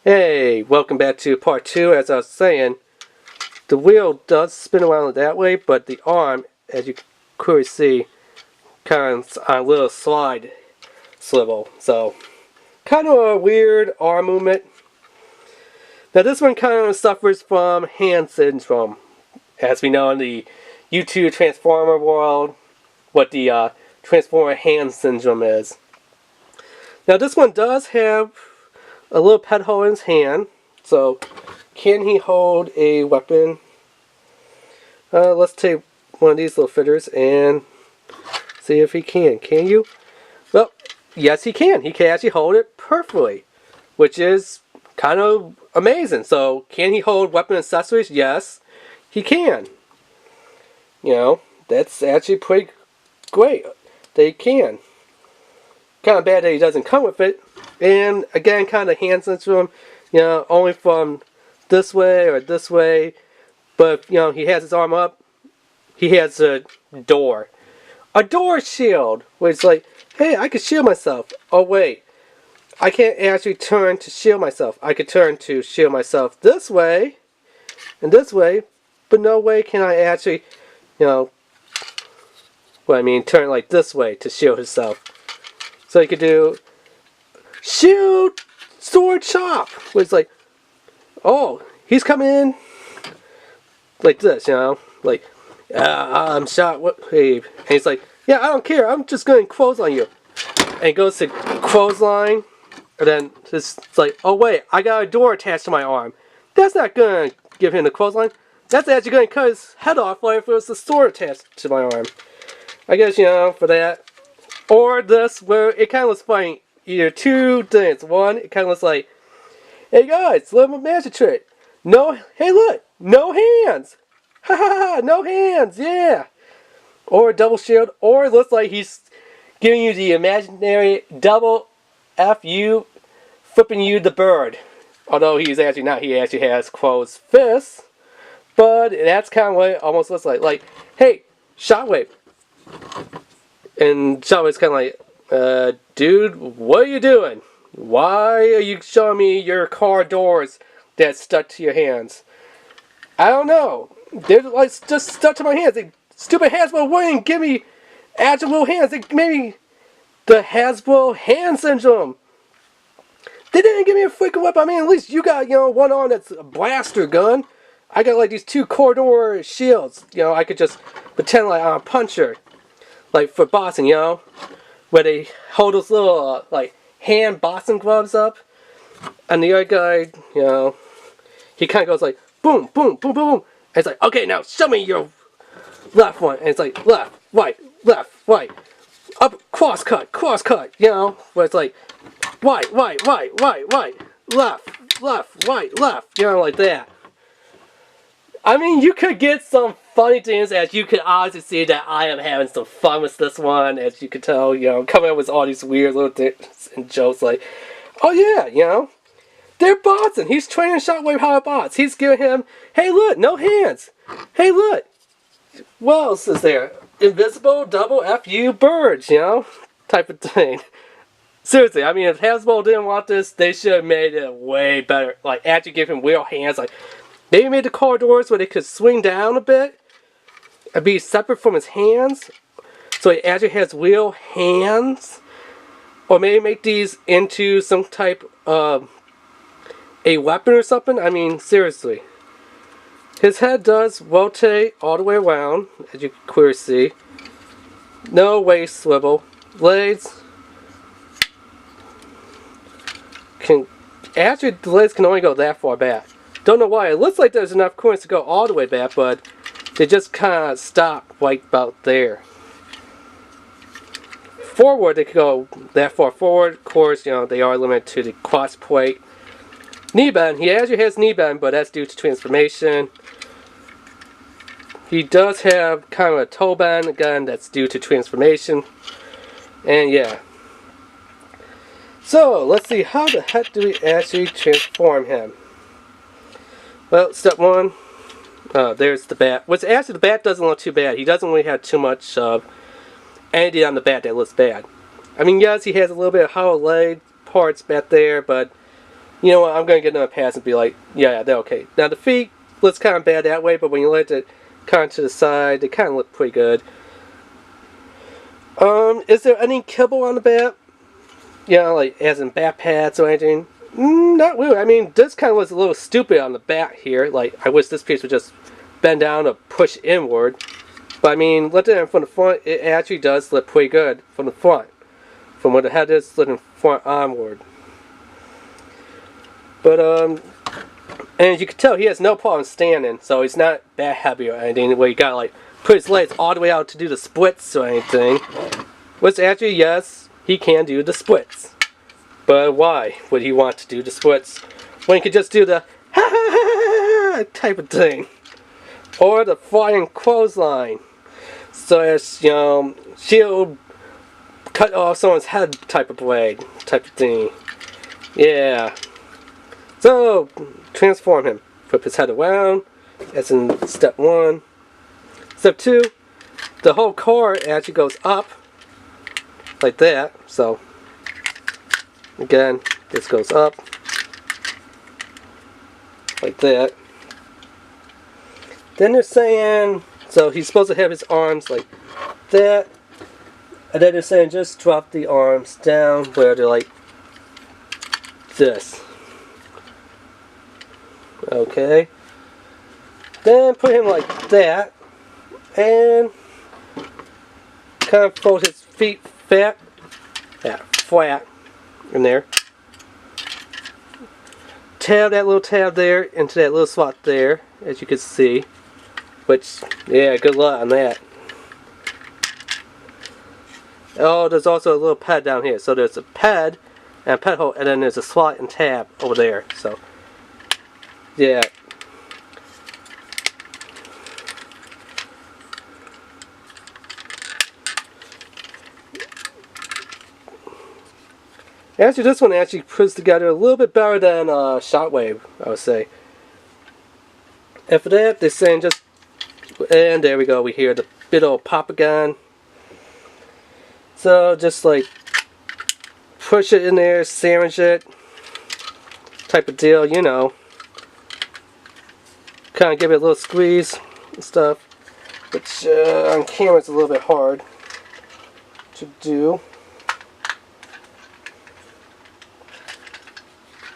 Hey, welcome back to part 2. As I was saying, the wheel does spin around that way, but the arm, as you clearly see, kind of on a little slide swivel. So, kind of a weird arm movement. Now this one kind of suffers from hand syndrome. As we know in the YouTube Transformer world, what the Transformer hand syndrome is. Now this one does have a little pet hole in his hand, so can he hold a weapon? Let's take one of these little fitters and see if he can. Can you? Well, yes he can. He can actually hold it perfectly, which is kind of amazing. So can he hold weapon accessories? Yes, he can. You know, that's actually pretty great that he can. Kind of bad that he doesn't come with it. And again, kind of hand syndrome, you know, only from this way or this way. But, you know, he has his arm up. He has a door shield, where it's like, hey, I could shield myself. Oh, wait. I can't actually turn to shield myself. I could turn to shield myself this way and this way. But no way can I actually, you know, turn like this way to shield himself. So he could do shield, sword, chop. Where it's like, oh, he's coming in like this, you know, like, I'm shot. What? Hey, and he's like, yeah, I don't care. I'm just going to clothesline you. And he goes to clothesline, and then it's like, oh wait, I got a door attached to my arm. That's not going to give him the clothesline. That's actually going to cut his head off like if it was a sword attached to my arm. I guess, you know, for that. Or this, where it kind of looks funny. Either two things. One, it kind of looks like, hey guys, little magic trick. No, hey look, no hands. Ha ha ha, no hands, yeah. Or a double shield, or it looks like he's giving you the imaginary double F-U, flipping you the bird. Although he's actually not, he actually has closed fists. But that's kind of what it almost looks like. Like, hey, Shockwave. And Shockwave kind of like, dude, what are you doing? Why are you showing me your car doors that's stuck to your hands? I don't know. They're like just stuck to my hands. They stupid Hasbro wouldn't give me agile little hands. They made me the Hasbro hand syndrome. They didn't give me a freaking weapon. I mean, at least you got, you know, one arm that's a blaster gun. I got like these two corridor shields. You know, I could just pretend like I'm a puncher. Like for boxing, you know, where they hold those little like hand boxing gloves up, and the other guy, you know, he kind of goes like boom, boom, boom, boom, boom, and it's like, okay, now show me your left one, and it's like left, right, up, cross cut, you know, where it's like right, left, right, you know, like that. I mean, you could get some funny things, as you could obviously see that I am having some fun with this one, as you could tell, you know, coming up with all these weird little things and jokes like, oh yeah, you know, they're boxing. He's training Shockwave how to box. He's giving him, hey look, no hands. Hey look, what else is there? Invisible double F-U birds, you know, type of thing. Seriously, I mean, if Hasbro didn't want this, they should have made it way better. Like, actually give him real hands, like, maybe made the corridors where they could swing down a bit and be separate from his hands, so he actually has real hands. Or maybe make these into some type of a weapon or something. I mean, seriously. His head does rotate all the way around, as you can clearly see. No waist swivel. Legs can actually, the legs can only go that far back. Don't know why. It looks like there's enough clearance to go all the way back, but they just kind of stop right about there. Forward, they could go that far forward. Of course, you know, they are limited to the cross plate. Knee bend. He actually has knee bend, but that's due to transformation. He does have kind of a toe bend, again, that's due to transformation. And yeah. So, let's see, how the heck do we actually transform him? Well, step one, there's the bat. Which actually the bat doesn't look too bad. He doesn't really have too much anything on the bat that looks bad. I mean, yes, he has a little bit of hollow leg parts back there, but you know what, I'm going to get another pass and be like, yeah, they're okay. Now the feet looks kind of bad that way, but when you let it kind of to the side, they kind of look pretty good. Is there any kibble on the bat? You know, like as in bat pads or anything? Not really. I mean, this kind of was a little stupid on the bat here. Like, I wish this piece would just bend down or push inward. But I mean, lifting it from the front, it actually does look pretty good from the front. From where the head is, lifting front onward. But, and you can tell he has no problem standing, so he's not that heavy or anything, where you gotta, like, put his legs all the way out to do the splits or anything. Which actually, yes, he can do the splits. But why would he want to do the splits when he could just do the ha ha ha ha type of thing? Or the flying clothesline. So as, you know, she'll cut off someone's head type of blade, type of thing. Yeah. So, transform him. Flip his head around, as in step 1. Step 2, the whole car actually goes up, like that. So, again, this goes up, like that. Then they're saying, so he's supposed to have his arms like that. And then they're saying just drop the arms down where they're like this. Okay. Then put him like that. And kind of fold his feet flat in there. Tab that little tab there into that little slot there, as you can see. Which, yeah, good luck on that. Oh, there's also a little pad down here. So there's a pad and a pad hole, and then there's a slot and tab over there. So, yeah. Actually, this one actually puts together a little bit better than Shockwave, I would say. After that, they're saying just, and there we go, we hear the big old pop again. So just like push it in there, sandwich it, type of deal, you know. Kind of give it a little squeeze and stuff, which on camera is a little bit hard to do.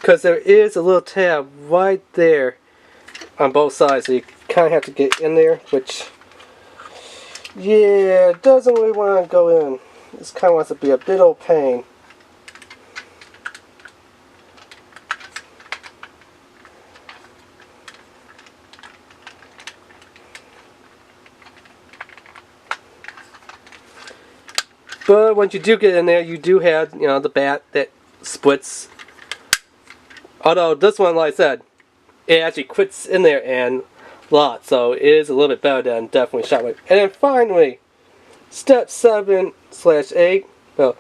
Because there is a little tab right there on both sides, so you kind of have to get in there, which, yeah, it doesn't really want to go in. This kind of wants to be a bit old pain. But once you do get in there, you do have, you know, the bat that splits. Although this one, like I said, it actually quits in there and lot, so it is a little bit better than definitely Shockwave. And then finally, step 7/8. Well,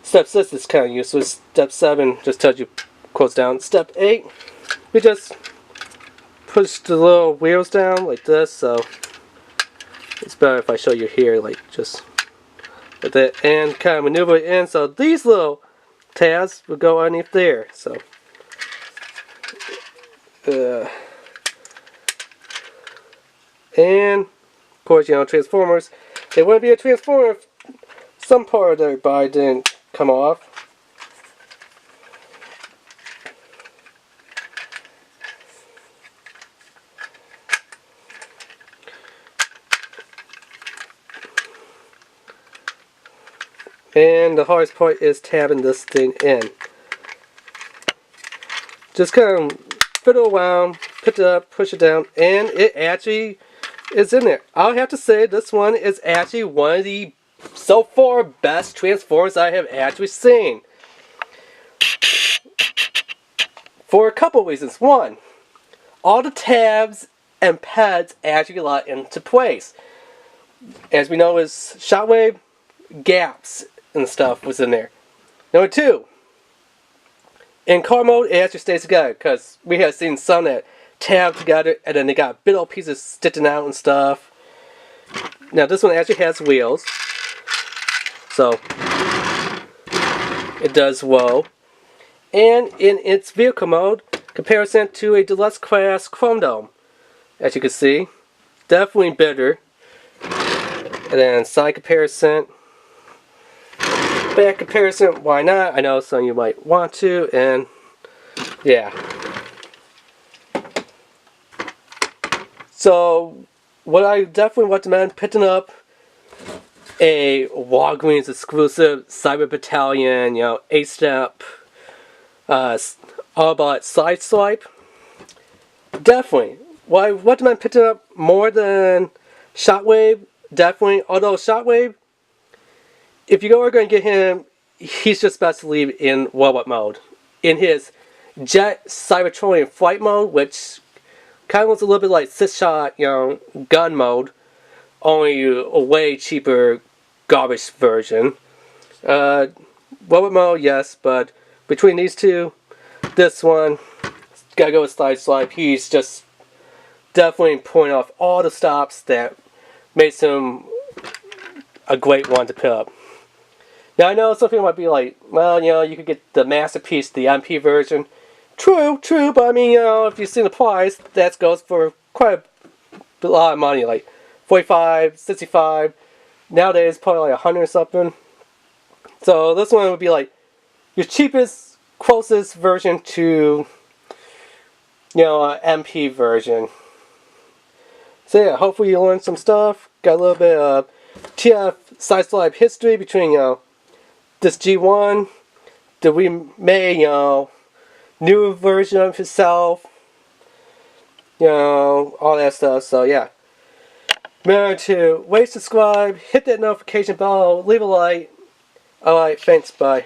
step 6 is kind of useless. Step 7 just tells you close down. Step 8, we just push the little wheels down like this. So it's better if I show you here, like just like that, and kind of maneuver it in. So these little tabs will go underneath there. So. And of course, you know, Transformers, it wouldn't be a Transformer if some part of their body didn't come off. And the hardest part is tabbing this thing in. Just kind of fiddle around, pick it up, push it down, and it actually is in there. I'll have to say this one is actually one of the, so far, best Transformers I have actually seen. For a couple reasons. One, all the tabs and pads actually lock into place. As we know, is Shockwave, gaps and stuff was in there. Number 2, in car mode, it actually stays together, because we have seen some that tab together and then they got big old pieces sticking out and stuff. Now this one actually has wheels, so it does well. and in its vehicle mode, comparison to a deluxe class Chrome Dome. As you can see, definitely better. And then side comparison, back comparison, why not? I know some of you might want to, and yeah. So, what I definitely recommend picking up a Walgreens exclusive Cyber Battalion, 8-step, all about Sideswipe. Definitely. Well, I recommend picking up more than Shockwave. Definitely. Although Shockwave, if you are going to get him, he's just best to leave in robot mode. In his Jet Cybertronian flight mode, which kind of looks a little bit like 6-shot, gun mode, only a way cheaper garbage version. Robot mode, yes, but between these two, this one, gotta go with Sideswipe. He's just definitely pulling off all the stops that makes him a great one to pick up. Now I know some people might be like, well, you could get the Masterpiece, the MP version. True, but I mean, if you've seen the price, that goes for quite a lot of money, like 45, 65. Nowadays, probably like 100 or something. So this one would be like your cheapest, closest version to, MP version. So yeah, hopefully you learned some stuff. Got a little bit of TF Sideswipe history between, this G1, the remade, new version of himself, all that stuff. So yeah. Remember to rate, subscribe, hit that notification bell, leave a like. Alright, thanks, bye.